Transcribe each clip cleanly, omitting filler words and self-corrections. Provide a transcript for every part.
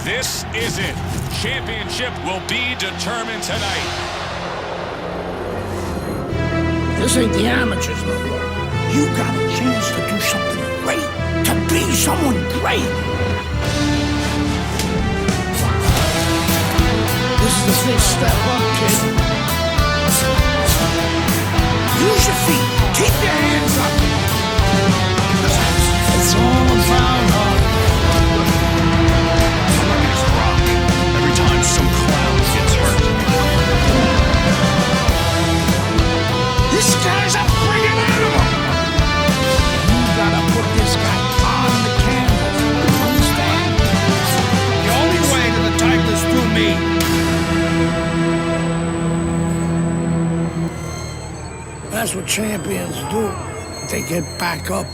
This is it. Championship will be determined tonight. This ain't the amateurs no more. You got a chance to do something great. To be someone great. This is the first step up, kid. Use your feet. Keep your hands up. It's all about heart. It's rock. Every time some clown gets hurt. This guy's a friggin' animal. You gotta put this guy on the canvas. Understand? The only way to the title is through me. That's what champions do. They get back up.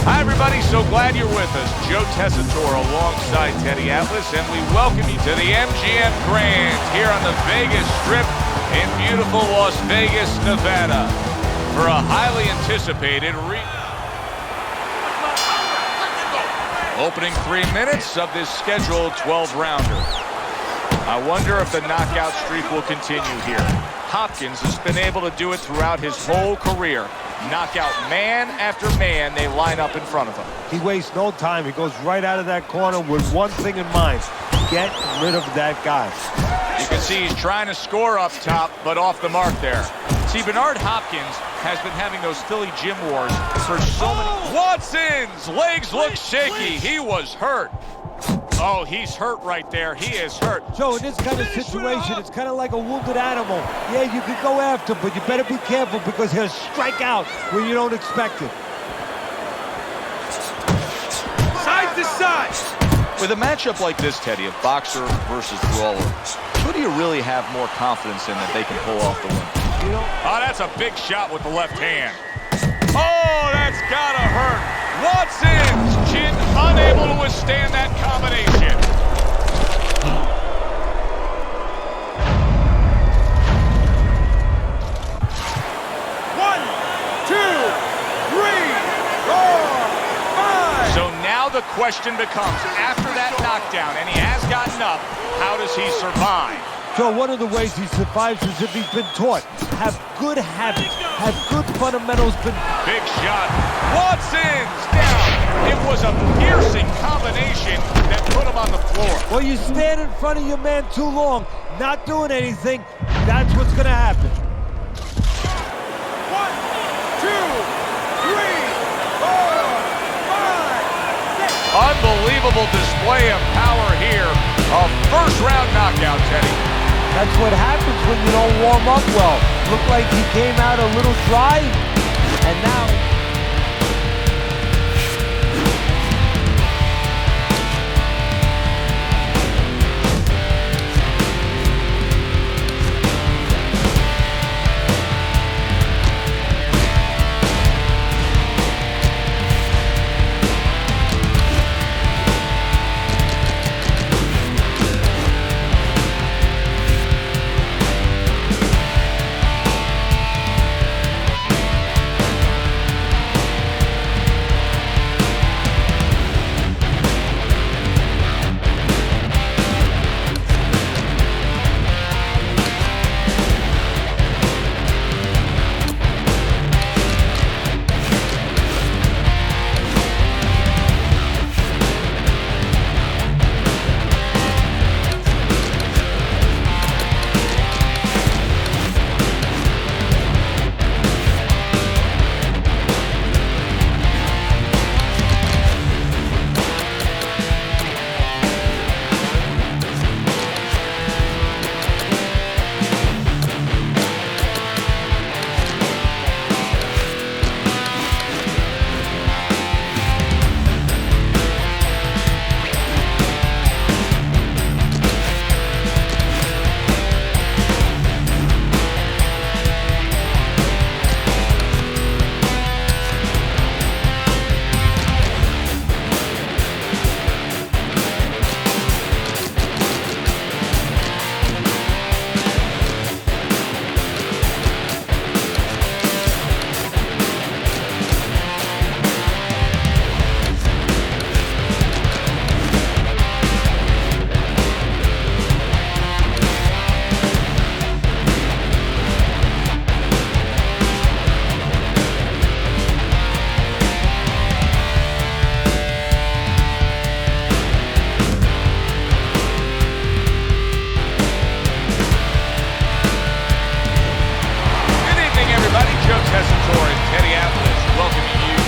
Hi, everybody. So glad you're with us. Joe Tessitore alongside Teddy Atlas, and we welcome you to the MGM Grand here on the Vegas Strip in beautiful Las Vegas, Nevada, for a highly anticipated opening 3 minutes of this scheduled 12-rounder. I wonder if the knockout streak will continue here. Hopkins has been able to do it throughout his whole career. Knock out man after man they line up in front of him. He wastes no time. He goes right out of that corner with one thing in mind. Get rid of that guy. You can see he's trying to score up top, but off the mark there. See, Bernard Hopkins has been having those Philly gym wars for so many... Watson's legs look shaky. He was hurt. Oh, he's hurt right there. He is hurt. Joe, in this kind of situation, it's kind of like a wounded animal. Yeah, you could go after him, but you better be careful because he'll strike out when you don't expect it. Side to side. With a matchup like this, Teddy, of boxer versus brawler, who do you really have more confidence in that they can pull off the win? You know? Oh, that's a big shot with the left hand. Oh, that's gotta hurt. Watson's chin unable to withstand that combination. the question becomes, after that knockdown, and he has gotten up, how does he survive? Joe, one of the ways he survives is if he's been taught. Have good habits, have good fundamentals. Big shot. Watson's down. It was a piercing combination that put him on the floor. Well, you stand in front of your man too long, not doing anything, that's what's going to happen. 1, 2, 3, 4, 5, 6. Unbelievable display of power here. A first-round knockout, Teddy. That's what happens when you don't warm up well. Looked like he came out a little dry, and now...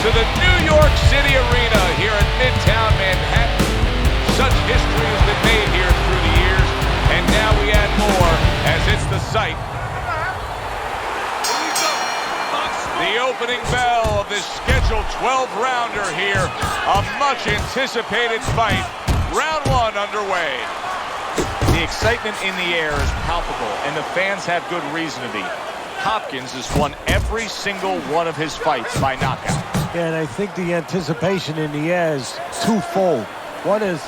to the New York City Arena here in Midtown Manhattan. Such history has been made here through the years, and now we add more as it's the site. The opening bell of this scheduled 12-rounder here. A much-anticipated fight. Round one underway. The excitement in the air is palpable, and the fans have good reason to be. Hopkins has won every single one of his fights by knockout. Yeah, and I think the anticipation in the air is twofold. One is,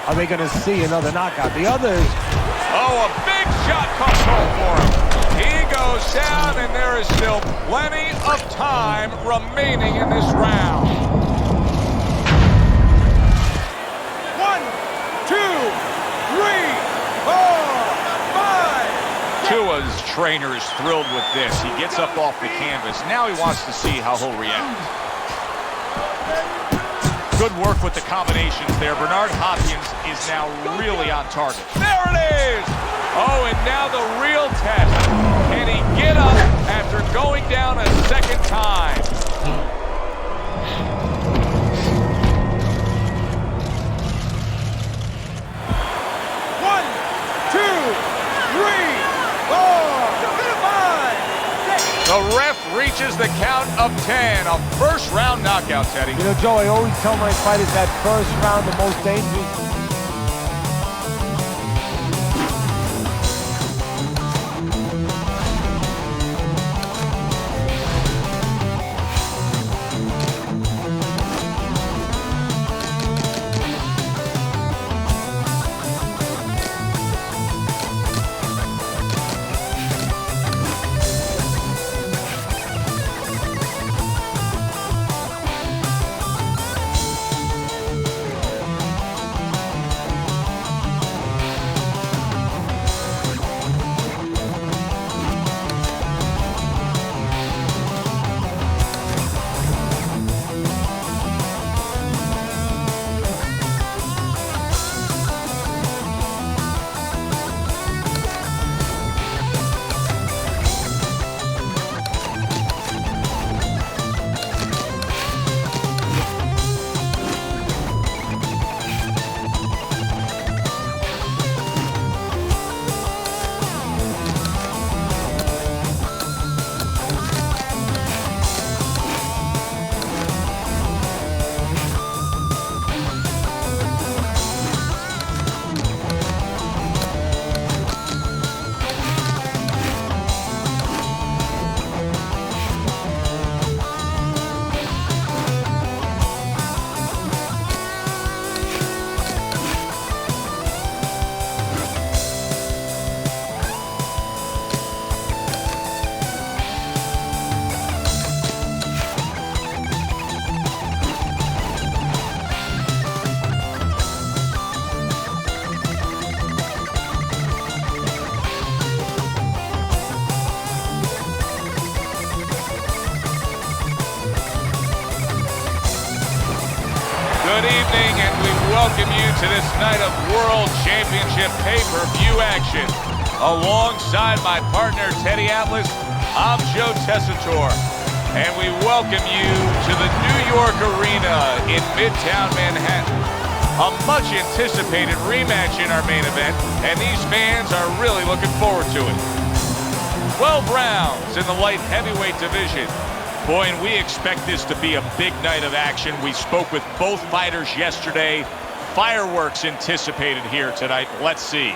are they going to see another knockout? The other is... Oh, a big shot comes home for him. He goes down, and there is still plenty of time remaining in this round. 1, 2, 3, 4, 5. Tua's trainer is thrilled with this. He gets up off the canvas. Now he wants to see how he'll react. Good work with the combinations there. Bernard Hopkins is now really on target. There it is! Oh, and now the real test. Can he get up after going down a second time? The ref reaches the count of 10. A first-round knockout, Teddy. You know, Joe, I always tell my fighters that first round the most dangerous. Good evening, and we welcome you to this night of World Championship pay-per-view action. Alongside my partner, Teddy Atlas, I'm Joe Tessitore, and we welcome you to the New York Arena in Midtown Manhattan. A much-anticipated rematch in our main event, and these fans are really looking forward to it. 12 rounds in the light heavyweight division. Boy, and we expect this to be a big night of action. We spoke with both fighters yesterday. Fireworks anticipated here tonight. Let's see.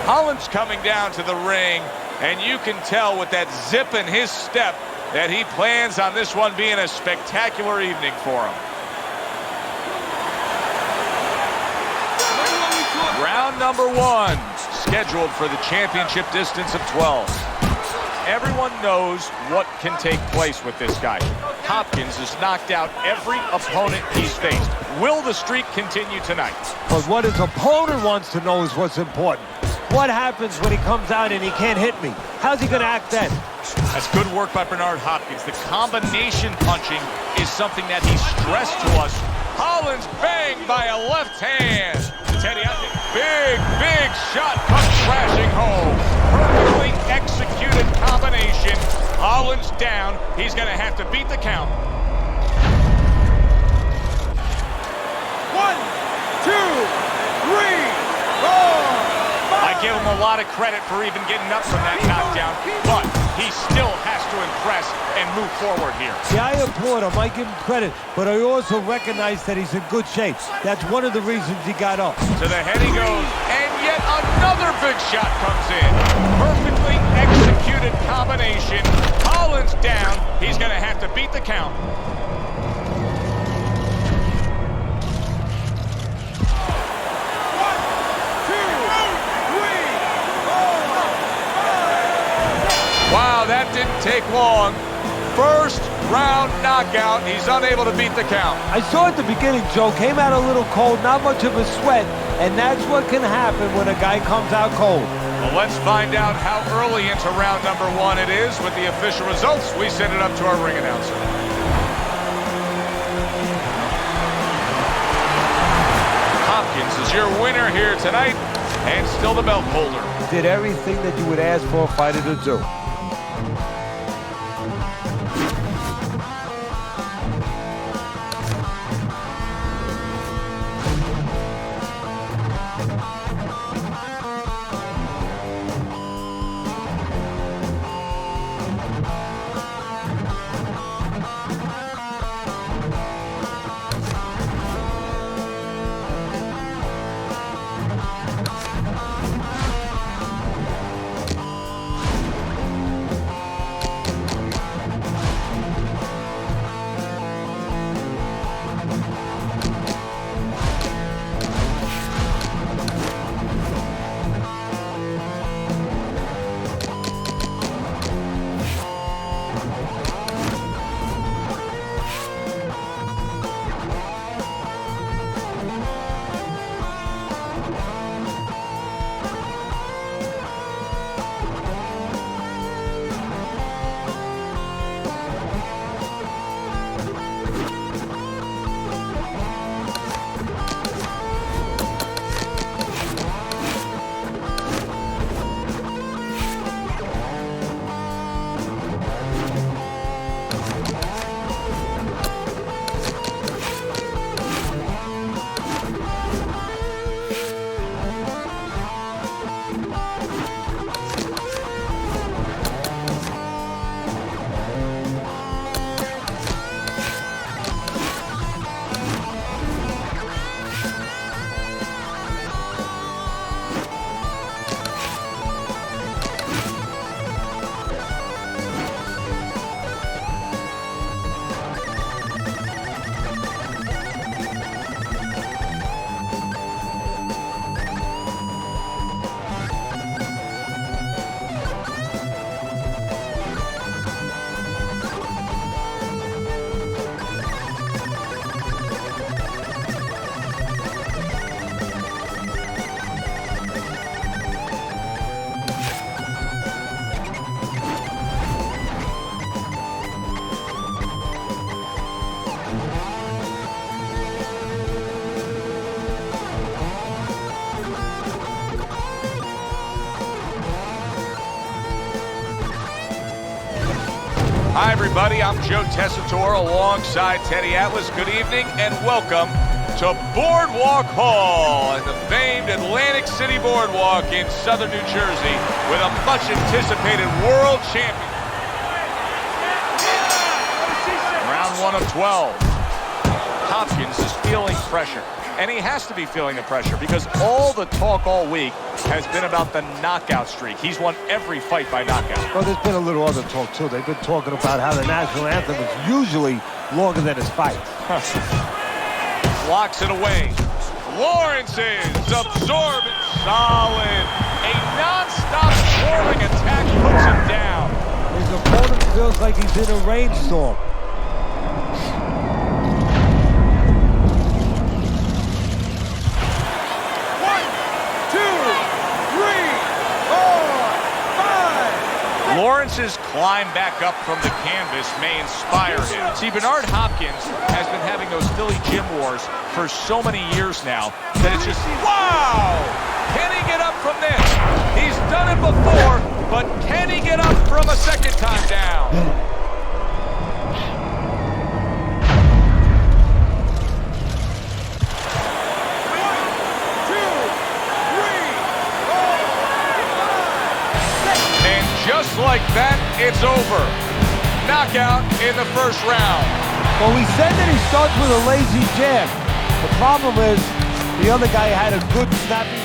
Holland's coming down to the ring, and you can tell with that zip in his step that he plans on this one being a spectacular evening for him. Round number one, scheduled for the championship distance of 12. Everyone knows what can take place with this guy. Hopkins has knocked out every opponent he's faced. Will the streak continue tonight? But what his opponent wants to know is what's important. What happens when he comes out and he can't hit me? How's he going to act then? That's good work by Bernard Hopkins. The combination punching is something that he stressed to us. Holland's banged by a left hand. Teddy, big shot comes crashing home. Perfectly executed combination. Holland's down. He's going to have to beat the count. 1, 2, 3, 4. I give him a lot of credit for even getting up from that knockdown, but he still has to impress and move forward here. Yeah, I applaud him. I give him credit, but I also recognize that he's in good shape. That's one of the reasons he got up. To the head he goes, and yet another big shot comes in. Perfectly executed combination. Holland's down. He's going to have to beat the count. Wow, that didn't take long. First round knockout. He's unable to beat the count. I saw at the beginning, Joe, came out a little cold, not much of a sweat, and that's what can happen when a guy comes out cold. Well, let's find out how early into round number one it is with the official results. We send it up to our ring announcer. Hopkins is your winner here tonight, and still the belt holder. Did everything that you would ask for a fighter to do. Hi, everybody. I'm Joe Tessitore alongside Teddy Atlas. Good evening and welcome to Boardwalk Hall and the famed Atlantic City Boardwalk in southern New Jersey with a much-anticipated world champion. Round 1 of 12. Hopkins is feeling pressure. And he has to be feeling the pressure because all the talk all week has been about the knockout streak. He's won every fight by knockout. Well, there's been a little other talk, too. They've been talking about how the national anthem is usually longer than his fight. Blocks it away. Lawrence is absorbing solid. A non-stop scoring attack puts him down. His opponent feels like he's in a rainstorm. Lawrence's climb back up from the canvas may inspire him. See, Bernard Hopkins has been having those Philly gym wars for so many years now that it's just, wow! Can he get up from this? He's done it before, but can he get up from a second time down? Just like that, it's over. Knockout in the first round. Well, we said that he starts with a lazy jab. The problem is the other guy had a good snappy.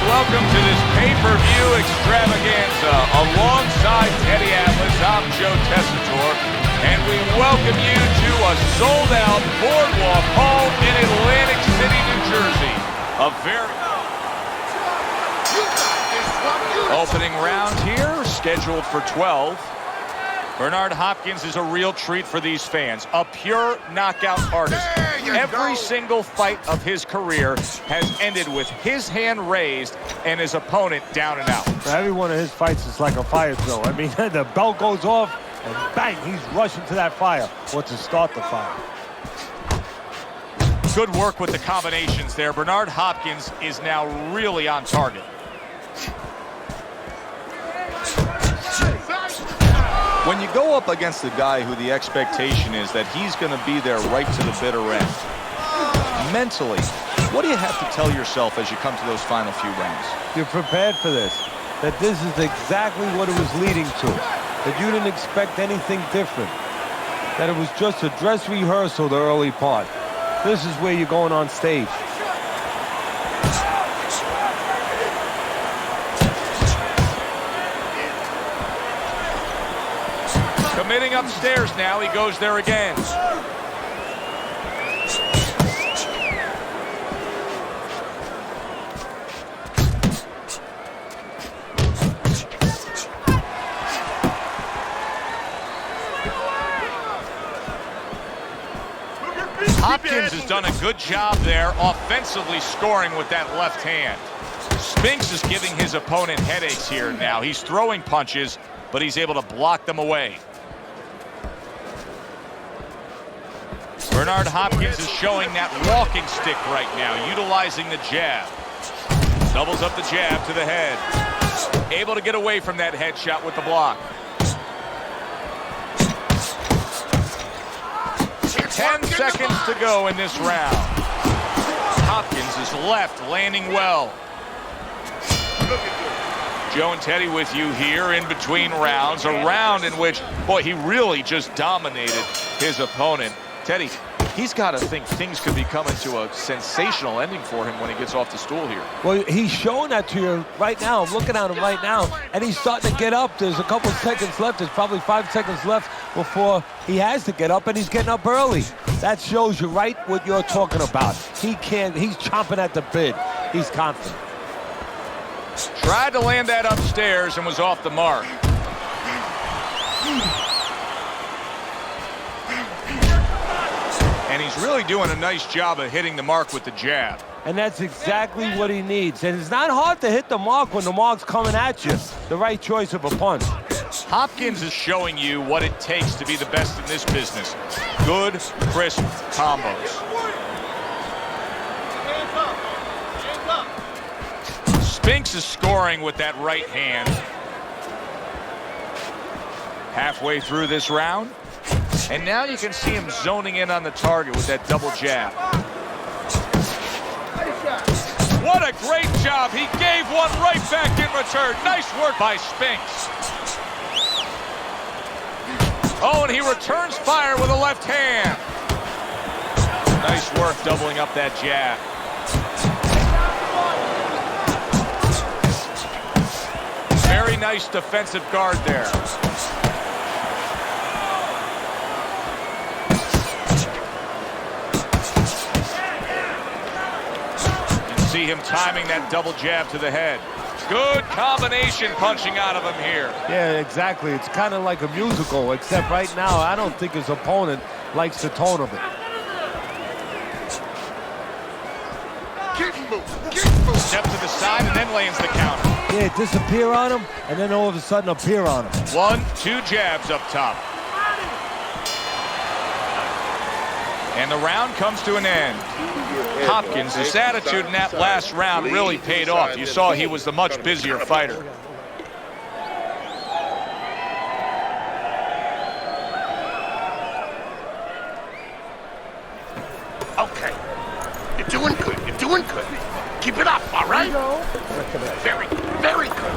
Welcome to this pay-per-view extravaganza. Alongside Teddy Atlas, I'm Joe Tessitore, and we welcome you to a sold-out Boardwalk Hall in Atlantic City, New Jersey. A very opening round here, scheduled for 12. Bernard Hopkins is a real treat for these fans, a pure knockout artist. Every single fight of his career has ended with his hand raised and his opponent down and out. For every one of his fights, it's like a fire drill. I mean, the bell goes off, and bang, he's rushing to that fire, or to start the fire. Good work with the combinations there. Bernard Hopkins is now really on target. When you go up against a guy who the expectation is that he's going to be there right to the bitter end, mentally, What do you have to tell yourself as you come to those final few rounds? You're prepared for this. That this is exactly what it was leading to. That you didn't expect anything different. That it was just a dress rehearsal, the early part. This is where you're going on stage. Committing upstairs now, he goes there again. Hopkins has done a good job there, offensively scoring with that left hand. Spinks is giving his opponent headaches here now. He's throwing punches, but he's able to block them away. Bernard Hopkins is showing that walking stick right now, utilizing the jab. Doubles up the jab to the head. Able to get away from that headshot with the block. 10 seconds to go in this round. Hopkins is left, landing well. Joe and Teddy with you here in between rounds. A round in which, boy, he really just dominated his opponent. Teddy, he's got to think things could be coming to a sensational ending for him when he gets off the stool here. Well, he's showing that to you right now. I'm looking at him right now, and he's starting to get up. There's a couple seconds left. There's probably 5 seconds left before he has to get up, and he's getting up early. That shows you right what you're talking about. He's chomping at the bit. He's confident. Tried to land that upstairs and was off the mark. And he's really doing a nice job of hitting the mark with the jab. And that's exactly what he needs. And it's not hard to hit the mark when the mark's coming at you. The right choice of a punch. Hopkins is showing you what it takes to be the best in this business. Good, crisp combos. Spinks is scoring with that right hand. Halfway through this round. And now you can see him zoning in on the target with that double jab. What a great job. He gave one right back in return. Nice work by Spinks. Oh, and he returns fire with a left hand. Nice work doubling up that jab. Very nice defensive guard there. See him timing that double jab to the head. Good combination punching out of him here. Yeah, exactly. It's kind of like a musical, except right now I don't think his opponent likes the tone of it. Step to the side and then lands the counter. Yeah, disappear on him and then all of a sudden appear on him. 1-2 jabs up top. And the round comes to an end. Hopkins, his attitude in that last round really paid off. You saw he was the much busier fighter. Okay. You're doing good. You're doing good. Keep it up, all right? Very, very good.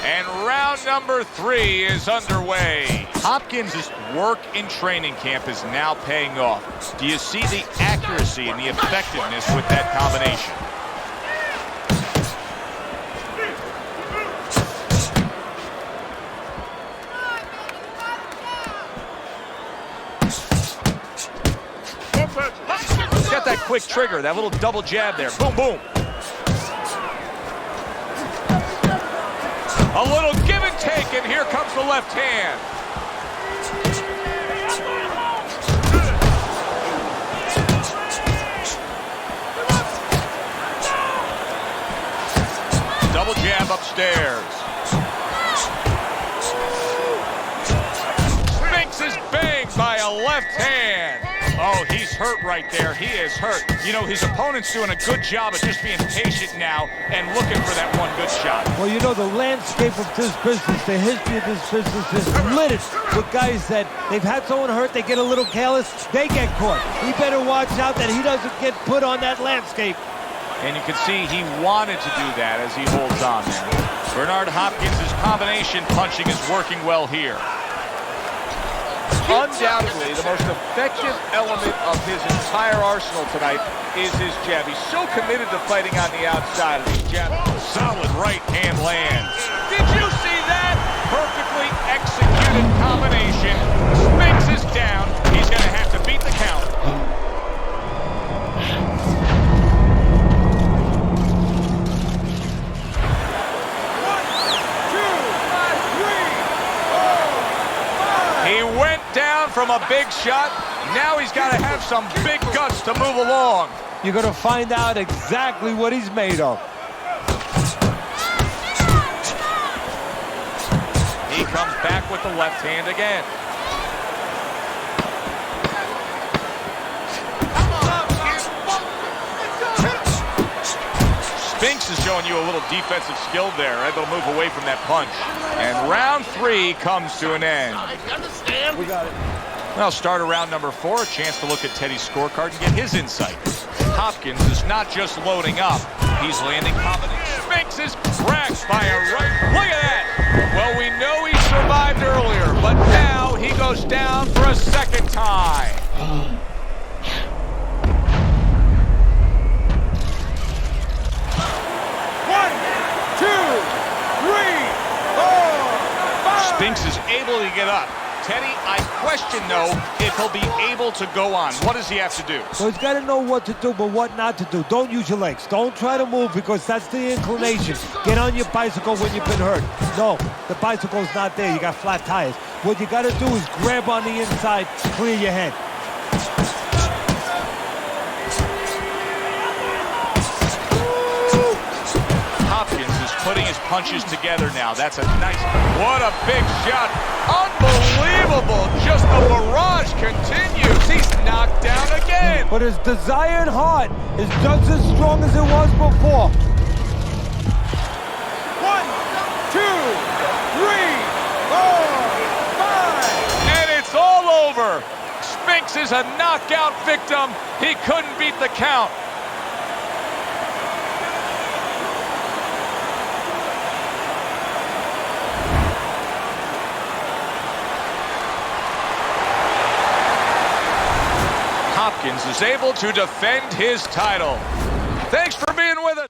And round number 3 is underway. Hopkins' work in training camp is now paying off. Do you see the accuracy and the effectiveness with that combination? He's got that quick trigger, that little double jab there. Boom, boom. A little give and take, and here comes the left hand. Double jab upstairs. Spinks is banged by a left hand. Oh, he's hurt right there. He is hurt. You know, his opponent's doing a good job of just being patient now and looking for that one good shot. Well, you know, the landscape of this business, the history of this business is littered with guys that they've had someone hurt, they get a little careless, they get caught. He better watch out that he doesn't get put on that landscape. And you can see he wanted to do that as he holds on there. Bernard Hopkins' combination punching is working well here. Undoubtedly, the most effective element of his entire arsenal tonight is his jab. He's so committed to fighting on the outside of his jab. Solid right hand lands. Did you see that? Perfectly executed combination. Spinks is down. He's going to have to beat the count. He went down from a big shot. Now he's got to have some big guts to move along. You're going to find out exactly what he's made of. He comes back with the left hand again. Spinks is showing you a little defensive skill there, able to move away from that punch. And round 3 comes to an end. We got it. Well, start of round number 4, a chance to look at Teddy's scorecard and get his insight. Hopkins is not just loading up, he's landing combinations. Spinks is cracked by a right. Look at that! Well, we know he survived earlier, but now he goes down for a second time. 2, 3, 4, 5. Spinks is able to get up. Teddy, I question, though, if he'll be able to go on. What does he have to do? So he's got to know what to do, but what not to do. Don't use your legs. Don't try to move because that's the inclination. Get on your bicycle when you've been hurt. No, the bicycle's not there. You got flat tires. What you got to do is grab on the inside, clear your head. Hopkins is putting his punches together now. That's a nice... What a big shot. Unbelievable. Just the barrage continues. He's knocked down again. But his desired heart is just as strong as it was before. 1, 2, 3, 4, 5. And it's all over. Spinks is a knockout victim. He couldn't beat the count. Hopkins is able to defend his title. Thanks for being with us.